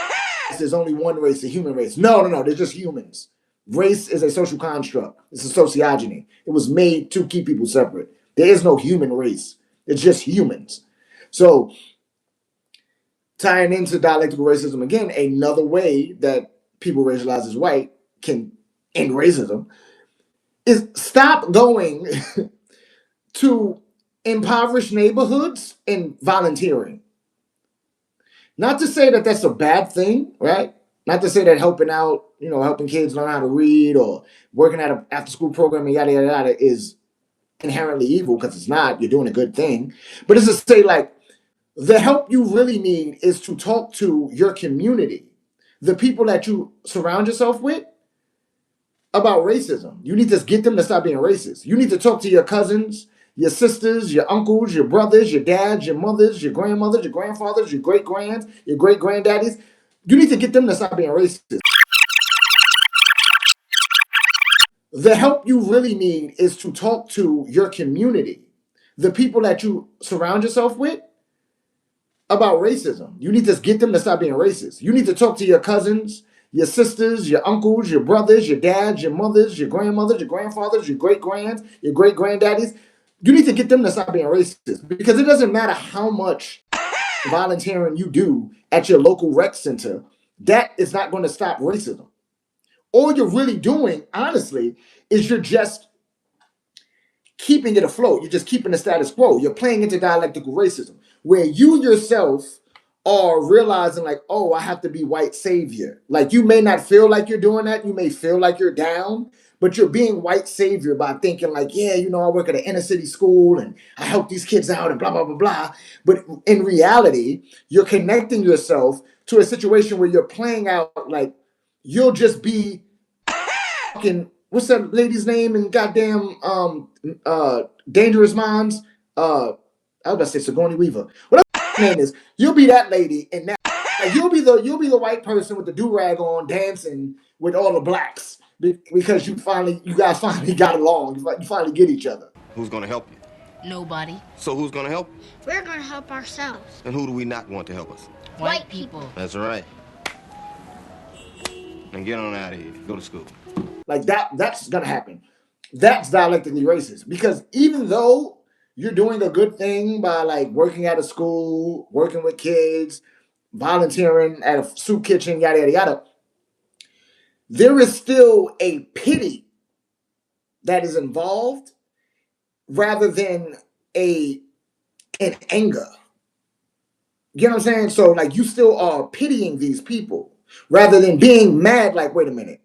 B: there's only one race, the human race. No, they're just humans. Race is a social construct. It's a sociogeny. It was made to keep people separate. There is no human race. It's just humans. So tying into dialectical racism again, another way that people racialized as white can end racism is stop going to impoverished neighborhoods and volunteering. Not to say that that's a bad thing, right? Not to say that helping out, helping kids learn how to read or working at an after-school program and yada, yada, yada is inherently evil, because it's not. You're doing a good thing. But it's to say like the help you really need is to talk to your community, the people that you surround yourself with, about racism. You need to get them to stop being racist. You need to talk to your cousins, your sisters, your uncles, your brothers, your dads, your mothers, your grandmothers, your grandfathers, your great-grands, your great-granddaddies. You need to get them to stop being racist. The help you really need is to talk to your community, the people that you surround yourself with, about racism. You need to get them to stop being racist. You need to talk to your cousins, your sisters, your uncles, your brothers, your dads, your mothers, your grandmothers, your grandfathers, your great grands, your great granddaddies. You need to get them to stop being racist, because it doesn't matter how much volunteering you do at your local rec center, that is not going to stop racism. All you're really doing, honestly, is you're just keeping it afloat. You're just keeping the status quo. You're playing into dialectical racism, where you yourself are realizing, like, oh, I have to be white savior. Like, you may not feel like you're doing that. You may feel like you're down, but you're being white savior by thinking, like, yeah, you know, I work at an inner city school and I help these kids out and blah, blah, blah, blah. But in reality, you're connecting yourself to a situation where you're playing out like you'll just be fucking, what's that lady's name in goddamn Dangerous Minds? I was about to say Sigourney Weaver. Whatever her name is, you'll be that lady, and that like, you'll be the white person with the do-rag on dancing with all the blacks because you guys finally got along. You finally get each other.
S: Who's gonna help you?
J: Nobody.
S: So who's gonna help?
J: We're gonna help ourselves.
S: And who do we not want to help us?
J: White people.
S: That's right. And get on out of here. Go to school.
B: Like that's gonna happen. That's dialectically racist, because even though you're doing a good thing by like working at a school, working with kids, volunteering at a soup kitchen, yada yada yada, there is still a pity that is involved rather than an anger. You know what I'm saying? So like you still are pitying these people rather than being mad, like, wait a minute,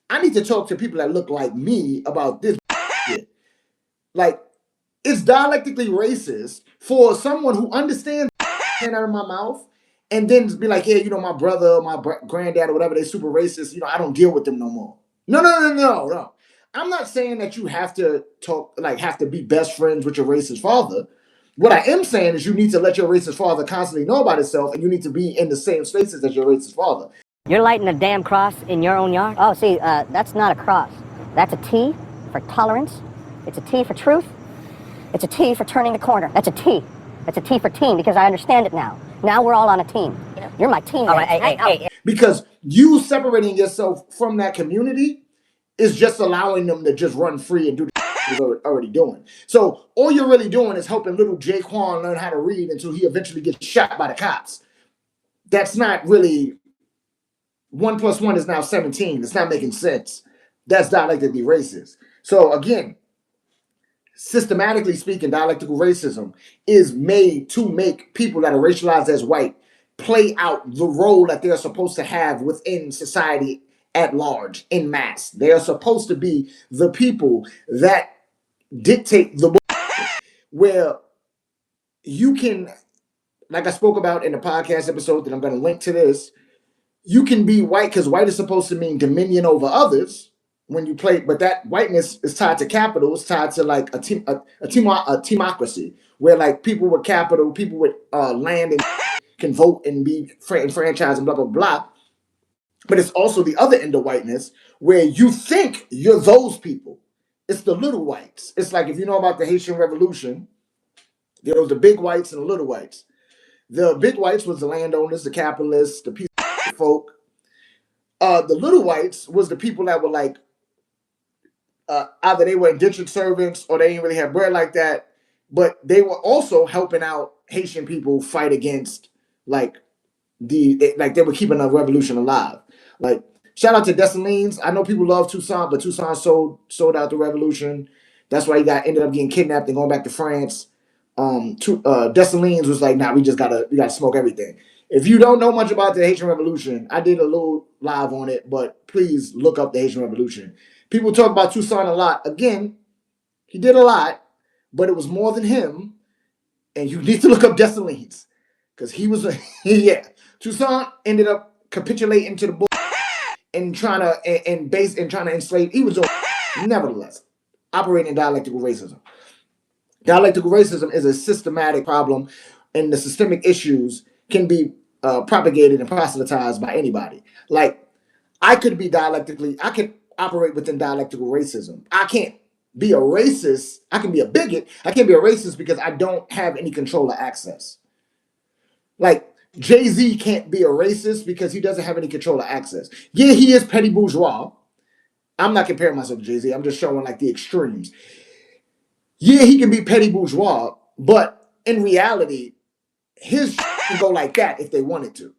B: I need to talk to people that look like me about this shit. Like, it's dialectically racist for someone who understands out of my mouth and then be like, yeah, you know, my brother, my granddad, or whatever, they super racist. You know, I don't deal with them no more. No. I'm not saying that you have to have to be best friends with your racist father. What I am saying is you need to let your racist father constantly know about himself, and you need to be in the same spaces as your racist father.
F: You're lighting a damn cross in your own yard? Oh, see, that's not a cross. That's a T for tolerance. It's a T for truth. It's a T for turning the corner. That's a T. That's a T for team, because I understand it now. Now we're all on a team. You're my teammate. Right, hey.
B: Because you separating yourself from that community is just allowing them to just run free and do the they're already doing. So all you're really doing is helping little Jaquan learn how to read until he eventually gets shot by the cops. That's not really 1 + 1 is now 17. It's not making sense. That's dialectically racist. So again, systematically speaking, dialectical racism is made to make people that are racialized as white play out the role that they're supposed to have within society at large, in mass. They are supposed to be the people that dictate the where you can, like I spoke about in the podcast episode that I'm going to link to this, you can be white because white is supposed to mean dominion over others when you play, but that whiteness is tied to capital. It's tied to like a teamocracy, where like people with capital, people with land and can vote and be enfranchised and blah, blah, blah. But it's also the other end of whiteness where you think you're those people. It's the little whites. It's like, if you know about the Haitian Revolution, there was the big whites and the little whites. The big whites was the landowners, the capitalists, the peaceful folk. The little whites was the people that were like, either they were indentured servants or they didn't really have bread like that, but they were also helping out Haitian people fight against like they were keeping the revolution alive. Like, shout out to Dessalines. I know people love Toussaint, but Toussaint sold out the revolution. That's why he ended up getting kidnapped and going back to France. Dessalines was like, nah, we gotta smoke everything. If you don't know much about the Haitian Revolution, I did a little live on it, but please look up the Haitian Revolution. People talk about Toussaint a lot. Again, he did a lot, but it was more than him. And you need to look up Dessalines, because he was Toussaint ended up capitulating to the bull and trying to enslave. He was doing, nevertheless, operating dialectical racism. Dialectical racism is a systematic problem, and the systemic issues can be propagated and proselytized by anybody. Like, I could operate within dialectical racism. I can't be a racist. I can be a bigot. I can't be a racist because I don't have any control or access. Like, Jay-Z can't be a racist because he doesn't have any control or access. Yeah, he is petty bourgeois. I'm not comparing myself to Jay-Z. I'm just showing like the extremes. Yeah, he can be petty bourgeois, but in reality, his can go like that if they wanted to.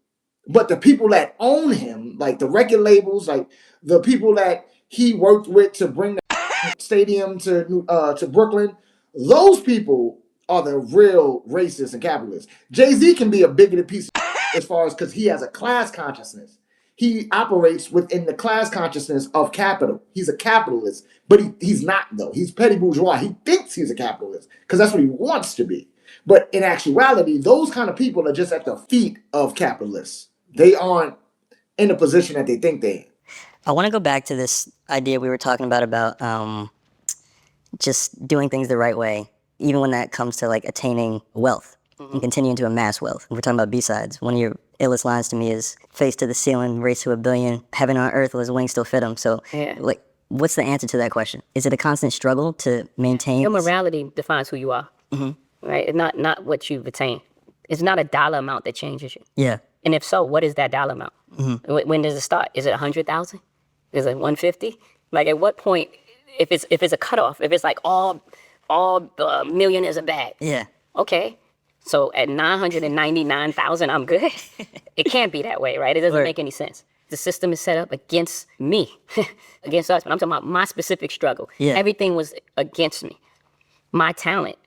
B: But the people that own him, like the record labels, like the people that he worked with to bring the stadium to Brooklyn, those people are the real racists and capitalists. Jay-Z can be a bigoted piece of as far as because he has a class consciousness. He operates within the class consciousness of capital. He's a capitalist, but he's not, though. He's petty bourgeois. He thinks he's a capitalist because that's what he wants to be. But in actuality, those kind of people are just at the feet of capitalists. They aren't in the position that they think they're in.
M: I want to go back to this idea we were talking about just doing things the right way, even when that comes to like attaining wealth and continuing to amass wealth. We're talking about B-sides. One of your illest lines to me is face to the ceiling, race to a billion, heaven on earth, will his wings still fit him? So like, what's the answer to that question? Is it a constant struggle to maintain?
T: Your morality defines who you are, right? It's not what you've attained. It's not a dollar amount that changes you.
M: Yeah.
T: And if so, what is that dollar amount? When does it start? Is it 100,000? Is it 150? Like at what point, if it's a cutoff, if it's like all millionaires are bad.
M: Yeah.
T: Okay. So at 999,000, I'm good. It can't be that way, right? It doesn't make any sense. The system is set up against me, against us. But I'm talking about my specific struggle.
M: Yeah.
T: Everything was against me. My talent,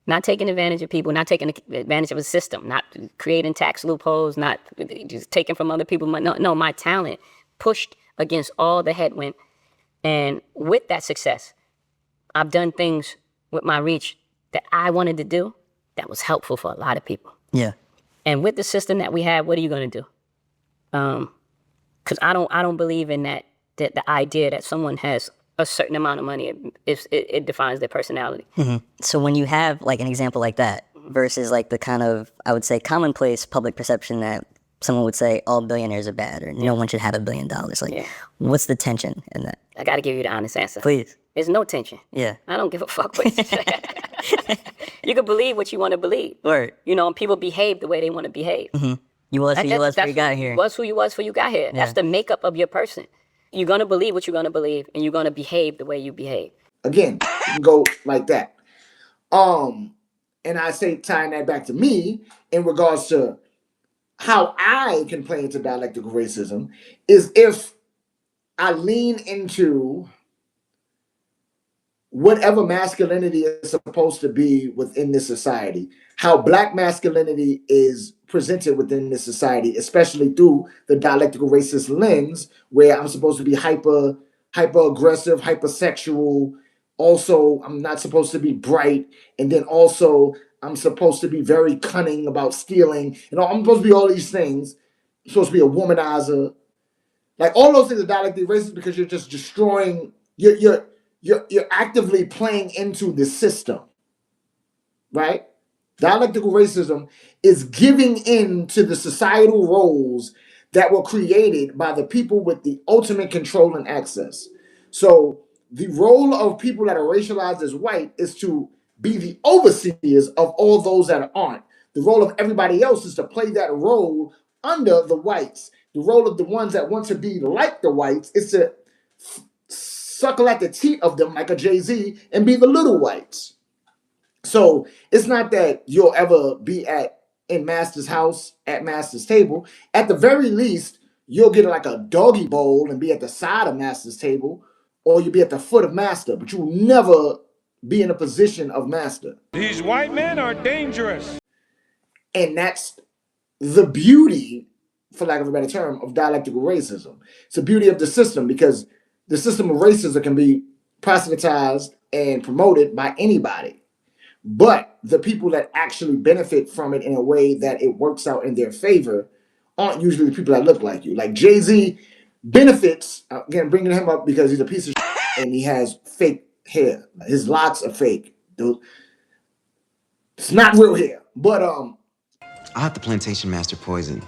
T: not taking advantage of people, not taking advantage of a system, not creating tax loopholes, not just taking from other people. No, my talent pushed against all the headwind. And with that success, I've done things with my reach that I wanted to do that was helpful for a lot of people.
M: Yeah.
T: And with the system that we have, what are you going to do? Because I don't believe in that the idea that someone has a certain amount of money, it defines their personality.
M: So when you have like an example like that versus like the kind of, I would say, commonplace public perception that someone would say all billionaires are bad or no one should have $1 billion. Like, what's the tension in that?
T: I got to give you the honest answer.
M: Please.
T: There's no tension.
M: Yeah.
T: I don't give a fuck what you say. You can believe what you want to believe.
M: Right.
T: You know, and people behave the way they want to behave.
M: You was who you was before you got here.
T: You was who you was before you got here.
M: Yeah.
T: That's the makeup of your person. You're going to believe what you're going to believe, and you're going to behave the way you behave.
B: Again, you can go like that. And I say tying that back to me in regards to how I can play into dialectical racism is if I lean into whatever masculinity is supposed to be within this society, how Black masculinity is presented within this society, especially through the dialectical racist lens, where I'm supposed to be hyper aggressive, hypersexual. Also, I'm not supposed to be bright, and then also I'm supposed to be very cunning about stealing. You know, I'm supposed to be all these things. I'm supposed to be a womanizer. Like all those things are dialectically racist because you're just destroying. You're actively playing into the system, right? Dialectical racism is giving in to the societal roles that were created by the people with the ultimate control and access. So the role of people that are racialized as white is to be the overseers of all those that aren't. The role of everybody else is to play that role under the whites. The role of the ones that want to be like the whites is to suckle at the teat of them like a Jay-Z and be the little whites. So it's not that you'll ever be in Master's house at Master's table. At the very least, you'll get like a doggy bowl and be at the side of Master's table, or you'll be at the foot of Master, but you will never be in a position of Master.
U: These white men are dangerous.
B: And that's the beauty, for lack of a better term, of dialectical racism. It's the beauty of the system because the system of racism can be proselytized and promoted by anybody. But the people that actually benefit from it in a way that it works out in their favor aren't usually the people that look like you. Like Jay-Z benefits, again, bringing him up because he's a piece of shit and he has fake hair. His locks are fake. It's not real hair. But
K: I'll have the plantation master poison.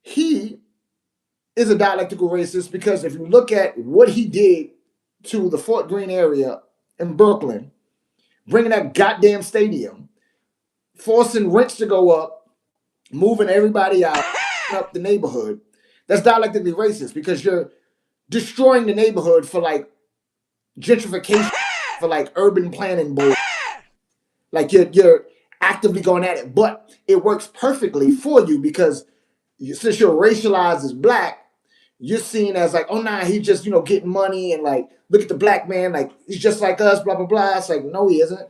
B: He is a dialectical racist because if you look at what he did to the Fort Greene area in Brooklyn, bringing that goddamn stadium, forcing rents to go up, moving everybody out, up the neighborhood, that's dialectically racist because you're destroying the neighborhood for like gentrification, for like urban planning bull. Like you're actively going at it, but it works perfectly for you because since you're racialized as black, you're seen as like, oh nah, he's just getting money and like look at the black man, like he's just like us, blah blah blah. It's like no, he isn't.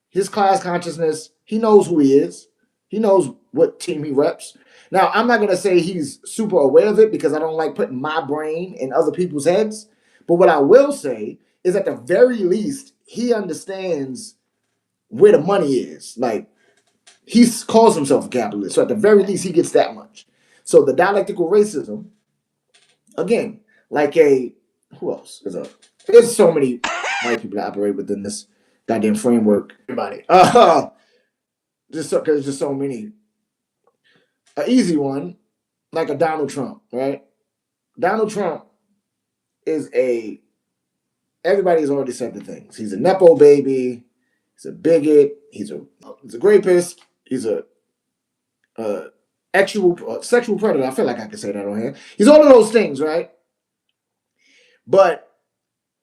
B: His class consciousness, he knows who he is. He knows what team he reps. Now, I'm not gonna say he's super aware of it because I don't like putting my brain in other people's heads. But what I will say is at the very least, he understands where the money is. Like he calls himself a capitalist. So at the very least, he gets that much. So the dialectical racism, again, like who else? There's so many white people that operate within this goddamn framework. Everybody. Because there's just so many. An easy one, like a Donald Trump, right? Donald Trump is everybody's already said the things. He's a Nepo baby. He's a bigot. He's a rapist. He's a sexual predator. I feel like I can say that on here. He's all of those things, right? But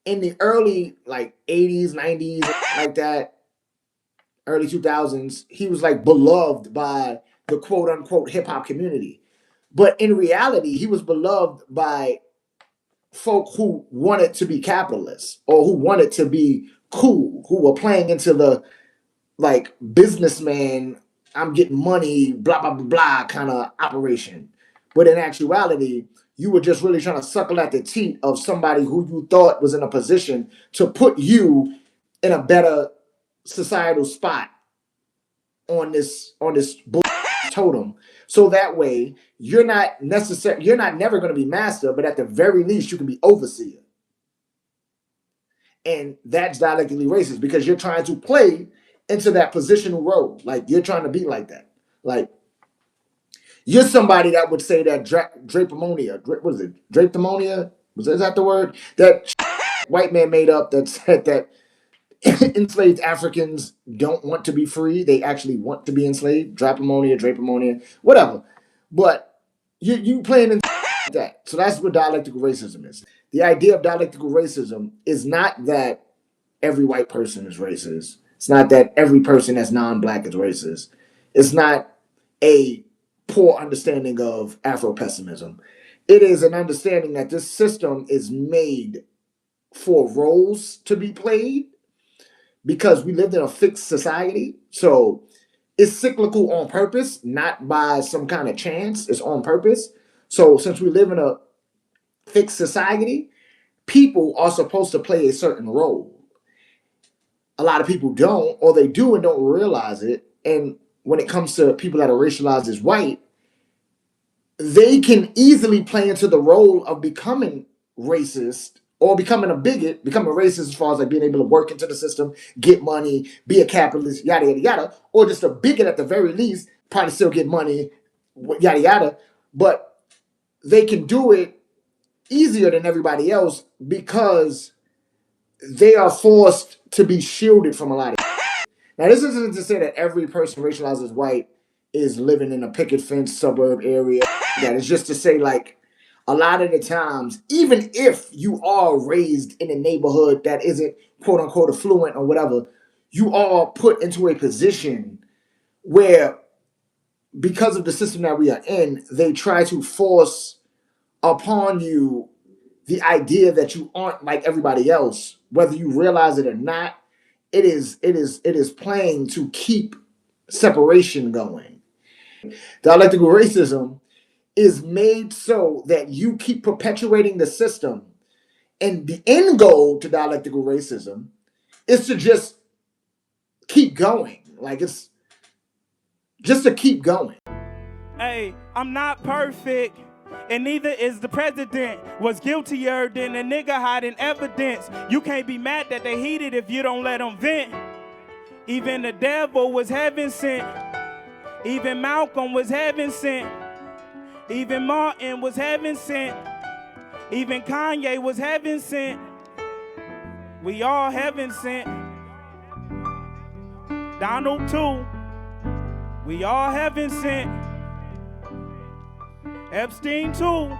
B: in the early like 80s, 90s, like that, early 2000s, he was like beloved by the quote unquote hip hop community. But in reality, he was beloved by folk who wanted to be capitalists or who wanted to be cool, who were playing into the like businessman, I'm getting money, blah, blah, blah, blah kind of operation. But in actuality, you were just really trying to suckle at the teat of somebody who you thought was in a position to put you in a better societal spot on this totem. So that way you're not never going to be master, but at the very least you can be overseer. And that's dialectically racist because you're trying to play into that positional role. Like you're trying to be like that. Like you're somebody that would say that drapemonia, what is it? Drapemonia? Is that the word? That white man made up that said that enslaved Africans don't want to be free. They actually want to be enslaved. Drapemonia, whatever. But you playing in that. So that's what dialectical racism is. The idea of dialectical racism is not that every white person is racist. It's not that every person that's non-black is racist. It's not a poor understanding of Afro-pessimism. It is an understanding that this system is made for roles to be played because we lived in a fixed society. So it's cyclical on purpose, not by some kind of chance. It's on purpose. So since we live in a fixed society, people are supposed to play a certain role. A lot of people don't, or they do and don't realize it. And when it comes to people that are racialized as white, they can easily play into the role of becoming racist or becoming a bigot, becoming a racist as far as like being able to work into the system, get money, be a capitalist, yada, yada, yada, or just a bigot at the very least, probably still get money, yada, yada. But they can do it easier than everybody else because they are forced to be shielded from a lot of Now, this isn't to say that every person racialized as white is living in a picket fence suburb area. That is just to say, like, a lot of the times, even if you are raised in a neighborhood that isn't quote unquote affluent or whatever, you are put into a position where, because of the system that we are in, they try to force upon you the idea that you aren't like everybody else, whether you realize it or not. It is playing to keep separation going. Dialectical racism is made so that you keep perpetuating the system. And the end goal to dialectical racism is to just keep going. Like it's just to keep going.
U: Hey, I'm not perfect, and neither is the president. Was guiltier than a nigga hiding evidence. You can't be mad that they heated if you don't let them vent. Even the devil was heaven sent. Even Malcolm was heaven sent. Even Martin was heaven sent. Even Kanye was heaven sent. We all heaven sent. Donald too. We all heaven sent. Epstein too.